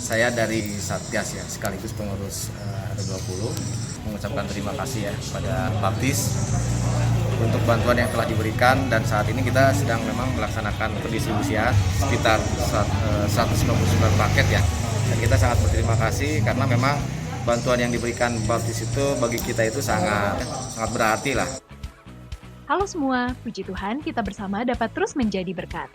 Saya dari Satgas ya, sekaligus pengurus R20, mengucapkan terima kasih ya pada Baptis untuk bantuan yang telah diberikan, dan saat ini kita sedang memang melaksanakan pendistribusian sekitar 199 paket ya. Dan kita sangat berterima kasih karena memang bantuan yang diberikan Baptis itu bagi kita itu sangat berarti lah. Halo semua, puji Tuhan kita bersama dapat terus menjadi berkat.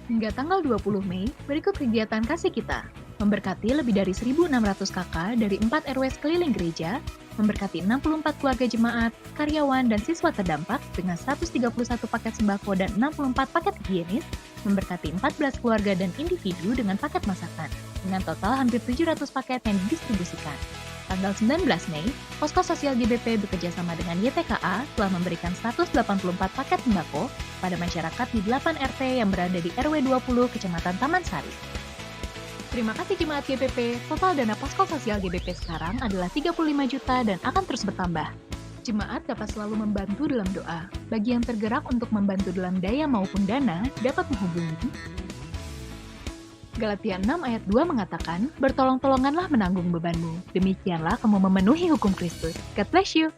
Hingga tanggal 20 Mei, berikut kegiatan kasih kita. Memberkati lebih dari 1.600 kakak dari 4 RW sekeliling gereja, memberkati 64 keluarga jemaat, karyawan, dan siswa terdampak dengan 131 paket sembako dan 64 paket higienis, memberkati 14 keluarga dan individu dengan paket masakan, dengan total hampir 700 paket yang didistribusikan. Tanggal 19 Mei, Posko Sosial GBP bekerjasama dengan YTKA telah memberikan 184 paket sembako pada masyarakat di 8 RT yang berada di RW 20 Kecamatan Taman Sari. Terima kasih Jemaat GBP, total dana Posko Sosial GBP sekarang adalah 35 juta dan akan terus bertambah. Jemaat dapat selalu membantu dalam doa. Bagi yang tergerak untuk membantu dalam daya maupun dana, dapat menghubungi Galatia 6 ayat 2 mengatakan, bertolong-tolonganlah menanggung bebanmu. Demikianlah kamu memenuhi hukum Kristus. God bless you.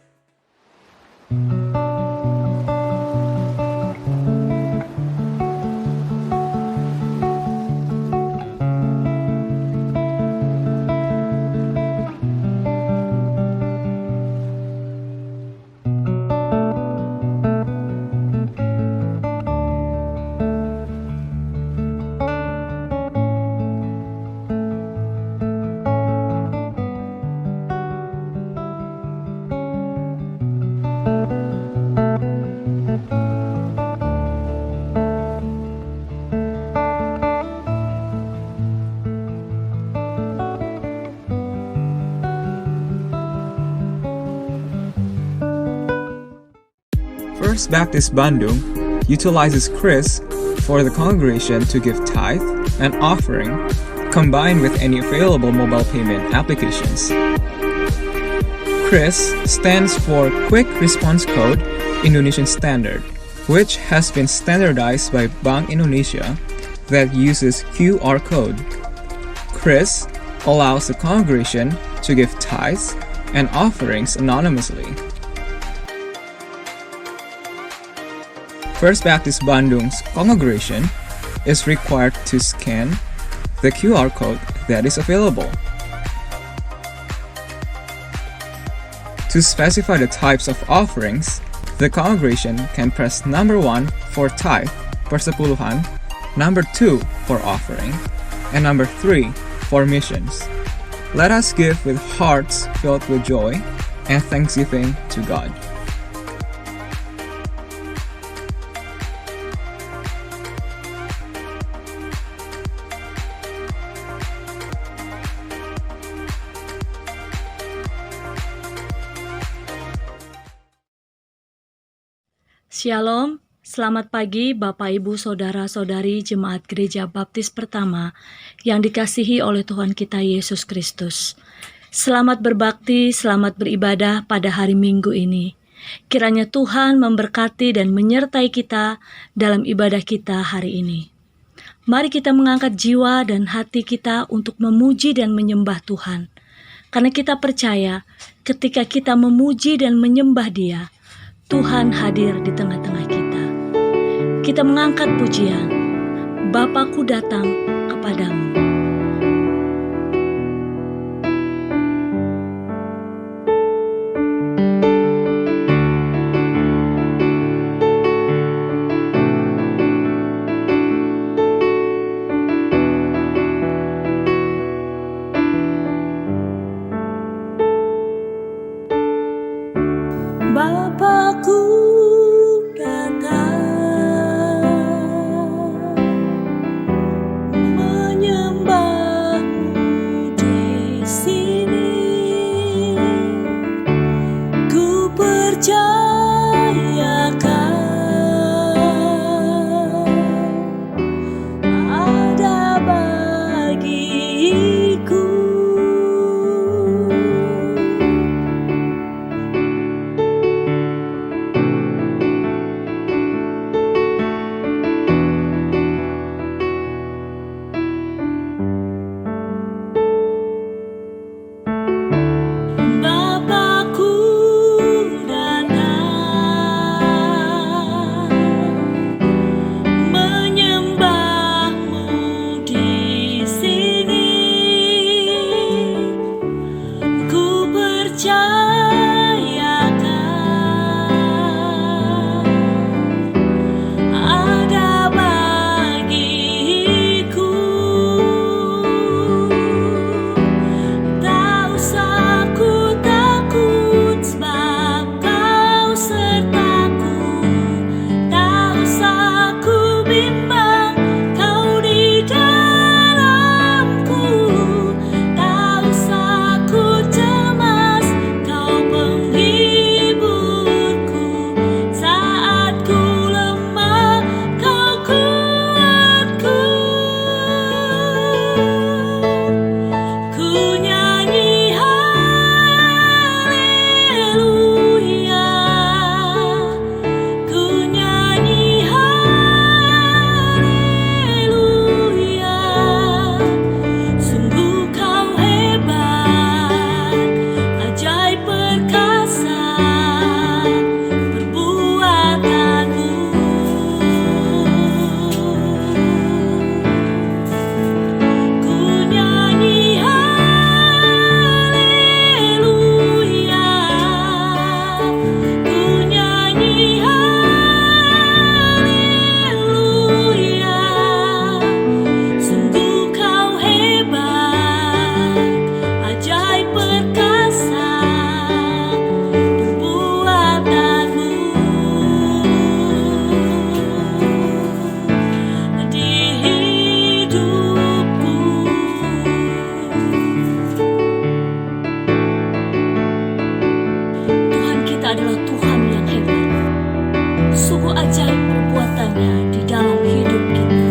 First Baptist Bandung utilizes Chris for the congregation to give tithe and offering, combined with any available mobile payment applications. Chris stands for Quick Response Code Indonesian Standard, which has been standardized by Bank Indonesia that uses QR code. Chris allows the congregation to give tithes and offerings anonymously. First Baptist Bandung's congregation is required to scan the QR code that is available. To specify the types of offerings, the congregation can press number 1 for tithe, persepuluhan, number 2 for offering, and number 3 for missions. Let us give with hearts filled with joy and thanksgiving to God. Shalom, selamat pagi Bapak Ibu Saudara-saudari Jemaat Gereja Baptis Pertama yang dikasihi oleh Tuhan kita Yesus Kristus. Selamat berbakti, selamat beribadah pada hari Minggu ini. Kiranya Tuhan memberkati dan menyertai kita dalam ibadah kita hari ini. Mari kita mengangkat jiwa dan hati kita untuk memuji dan menyembah Tuhan. Karena kita percaya ketika kita memuji dan menyembah Dia, Tuhan hadir di tengah-tengah kita. Kita mengangkat pujian, Bapakku datang kepadamu. Bapakku datang menyembahmu di sini. Ku percaya kau ada bagiku. ada bagiku. Tak usah ku takut sebab Kau sertaku. Tak usah ku bimbang, Kau di dalamku. Tak usah ku cemas, Kau penghiburku. Saat ku lemah, Kau kuatku. Ku nyanyi haleluya. Ku nyanyi haleluya. Sungguh Kau hebat, ajaib perkasa perbuatanmu. Ku nyanyi haleluya. Ku nyanyi haleluya. Sungguh Kau hebat, ajaib perkasa perbuatanmu. Di hidupku, Tuhan kita adalah Tuhan yang hebat. Sungguh ajaib perbuatannya di dalam hidup kita.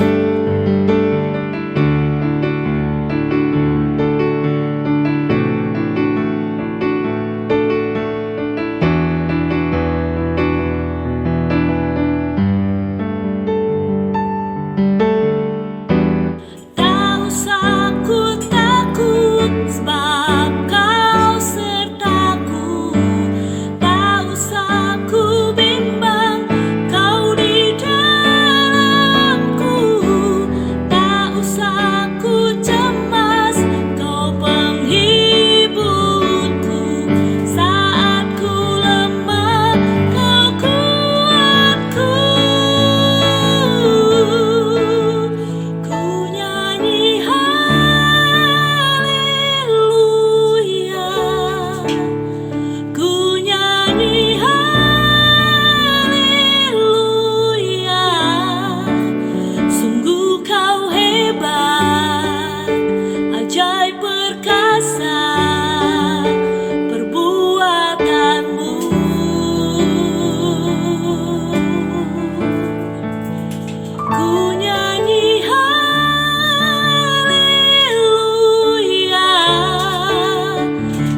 Tak usah ku takut sebab Kau sertaku. Tak usah ku bimbang, Kau di dalamku. Tak usah ku cemas, Kau penghiburku. Saat ku lemah, Kau kuatku. Ku nyanyi haleluya. Ku nyanyi haleluya. Sungguh Kau hebat, ajaib perkasa perbuatanmu. Ku nyanyi haleluya.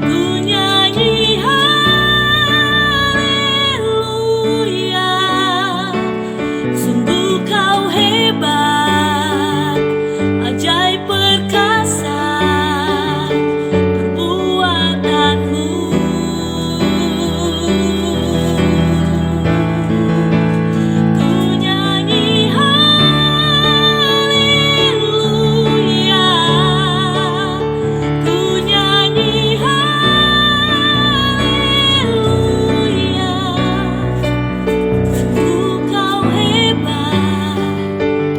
Ku nyanyi haleluya. Sungguh Kau hebat, ajaib perkasa perbuatanmu. Ku nyanyi haleluya. Ku nyanyi haleluya. Sungguh Kau hebat,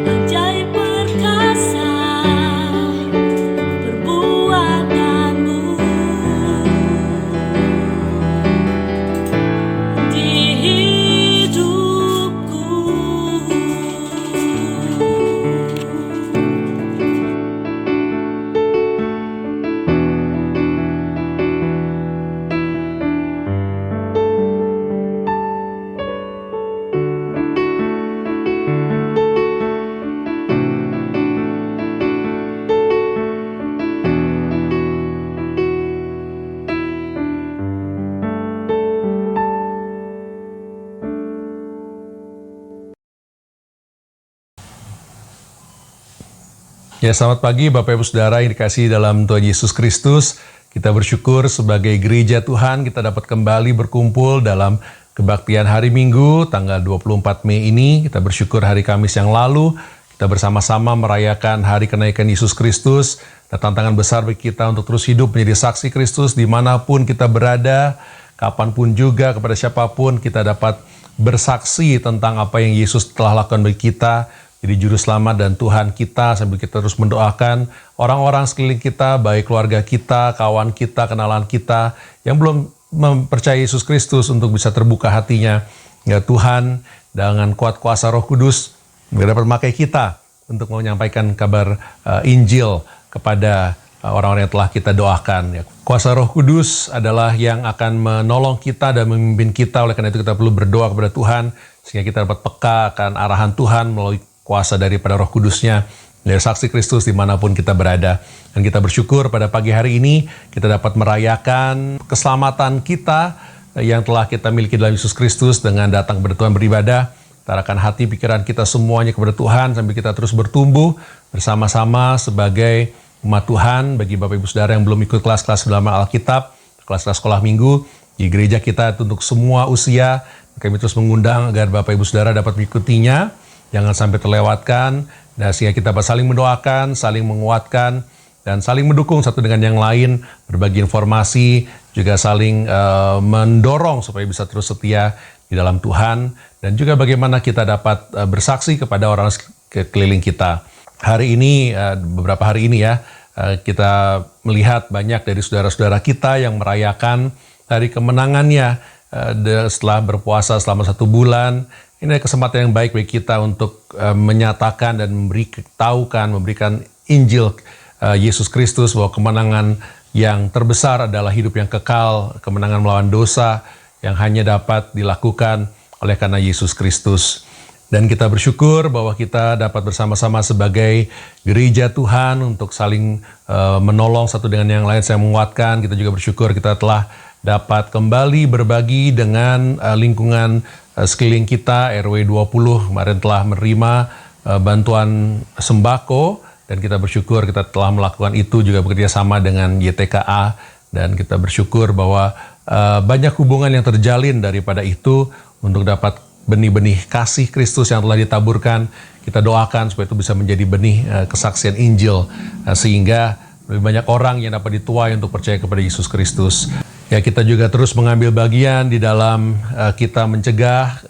ajaib perkasa perbuatanmu. Di hidupku. Ya, selamat pagi Bapak Ibu Saudara yang dikasihi dalam Tuhan Yesus Kristus. Kita bersyukur sebagai gereja Tuhan kita dapat kembali berkumpul dalam kebaktian hari Minggu tanggal 24 Mei ini. Kita bersyukur hari Kamis yang lalu kita bersama-sama merayakan hari kenaikan Yesus Kristus. Dan tantangan besar bagi kita untuk terus hidup menjadi saksi Kristus dimanapun kita berada, kapanpun juga, kepada siapapun kita dapat bersaksi tentang apa yang Yesus telah lakukan bagi kita, jadi juru selamat dan Tuhan kita, sambil kita terus mendoakan orang-orang sekeliling kita, baik keluarga kita, kawan kita, kenalan kita, yang belum mempercayai Yesus Kristus untuk bisa terbuka hatinya. Ya Tuhan, dengan kuat kuasa Roh Kudus, dapat memakai kita untuk menyampaikan kabar Injil kepada orang-orang yang telah kita doakan. Ya. Kuasa Roh Kudus adalah yang akan menolong kita dan memimpin kita. Oleh karena itu kita perlu berdoa kepada Tuhan sehingga kita dapat peka akan arahan Tuhan melalui kuasa daripada Roh Kudus-Nya, dari saksi Kristus dimanapun kita berada. Dan kita bersyukur pada pagi hari ini kita dapat merayakan keselamatan kita yang telah kita miliki dalam Yesus Kristus dengan datang kepada Tuhan beribadah. Kita arahkan hati pikiran kita semuanya kepada Tuhan sambil kita terus bertumbuh bersama-sama sebagai umat Tuhan. Bagi Bapak Ibu Saudara yang belum ikut kelas-kelas dalam Alkitab, kelas-kelas sekolah minggu di gereja kita untuk semua usia, kami terus mengundang agar Bapak Ibu Saudara dapat mengikutinya, jangan sampai terlewatkan, dan sehingga kita dapat saling mendoakan, saling menguatkan, dan saling mendukung satu dengan yang lain, berbagi informasi, juga saling mendorong supaya bisa terus setia di dalam Tuhan, dan juga bagaimana kita dapat bersaksi kepada orang sekeliling kita. Hari ini, beberapa hari ini ya, kita melihat banyak dari saudara-saudara kita yang merayakan hari kemenangannya setelah berpuasa selama 1 bulan. Ini adalah kesempatan yang baik bagi kita untuk menyatakan dan memberikan Injil Yesus Kristus, bahwa kemenangan yang terbesar adalah hidup yang kekal, kemenangan melawan dosa yang hanya dapat dilakukan oleh karena Yesus Kristus. Dan kita bersyukur bahwa kita dapat bersama-sama sebagai gereja Tuhan untuk saling menolong satu dengan yang lain, saya menguatkan. Kita juga bersyukur kita telah dapat kembali berbagi dengan lingkungan sekeliling kita. RW 20 kemarin telah menerima bantuan sembako, dan kita bersyukur kita telah melakukan itu juga bekerja sama dengan YTKA, dan kita bersyukur bahwa banyak hubungan yang terjalin daripada itu untuk dapat benih-benih kasih Kristus yang telah ditaburkan. Kita doakan supaya itu bisa menjadi benih kesaksian Injil, sehingga lebih banyak orang yang dapat dituai untuk percaya kepada Yesus Kristus. Ya, kita juga terus mengambil bagian di dalam kita mencegah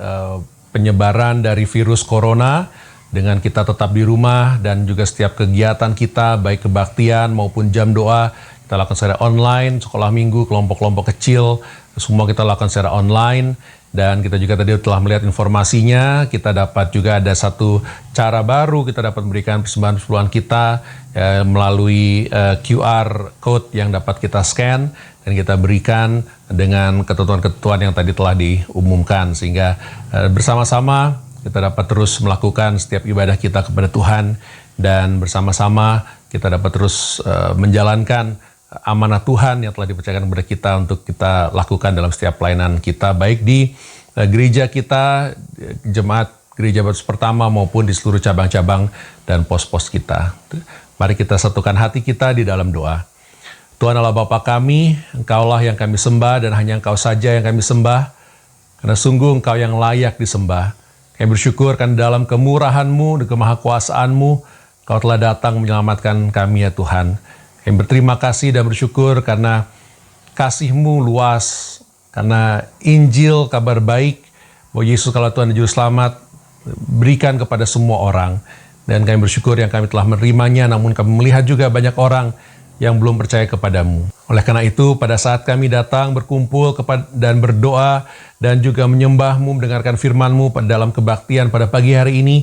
penyebaran dari virus corona dengan kita tetap di rumah, dan juga setiap kegiatan kita, baik kebaktian maupun jam doa, kita lakukan secara online, sekolah minggu, kelompok-kelompok kecil, semua kita lakukan secara online. Dan kita juga tadi telah melihat informasinya, kita dapat juga ada satu cara baru, kita dapat memberikan persembahan kita melalui QR code yang dapat kita scan, dan kita berikan dengan ketentuan-ketentuan yang tadi telah diumumkan, sehingga bersama-sama kita dapat terus melakukan setiap ibadah kita kepada Tuhan, dan bersama-sama kita dapat terus menjalankan amanah Tuhan yang telah dipercayakan kepada kita untuk kita lakukan dalam setiap pelayanan kita, baik di gereja kita, jemaat gereja Baptis Pertama, maupun di seluruh cabang-cabang dan pos-pos kita. Mari kita satukan hati kita di dalam doa. Tuhan Allah Bapa kami, Engkaulah yang kami sembah, dan hanya Engkau saja yang kami sembah, karena sungguh Engkau yang layak disembah. Kami bersyukur karena dalam kemurahan-Mu dan kemahakuasaan-Mu, Engkau telah datang menyelamatkan kami ya Tuhan. Kami berterima kasih dan bersyukur karena kasih-Mu luas, karena Injil, kabar baik bahwa Yesus kalau Tuhan dan Juru Selamat, berikan kepada semua orang. Dan kami bersyukur yang kami telah menerimanya, namun kami melihat juga banyak orang yang belum percaya kepadamu. Oleh karena itu, pada saat kami datang berkumpul dan berdoa, dan juga menyembah-Mu, mendengarkan firman-Mu dalam kebaktian pada pagi hari ini,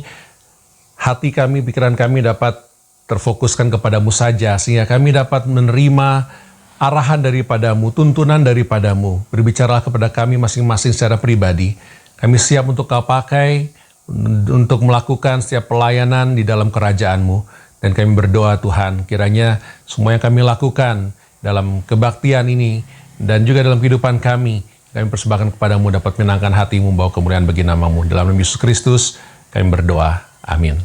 hati kami, pikiran kami dapat terfokuskan kepadamu saja, sehingga kami dapat menerima arahan daripadamu, tuntunan daripadamu. Berbicaralah kepada kami masing-masing secara pribadi. Kami siap untuk Kau pakai, untuk melakukan setiap pelayanan di dalam kerajaan-Mu. Dan kami berdoa Tuhan, kiranya semua yang kami lakukan dalam kebaktian ini, dan juga dalam kehidupan kami persembahkan kepadamu dapat menyenangkan hati-Mu, bawa kemuliaan bagi nama-Mu. Dalam nama Yesus Kristus kami berdoa. Amin.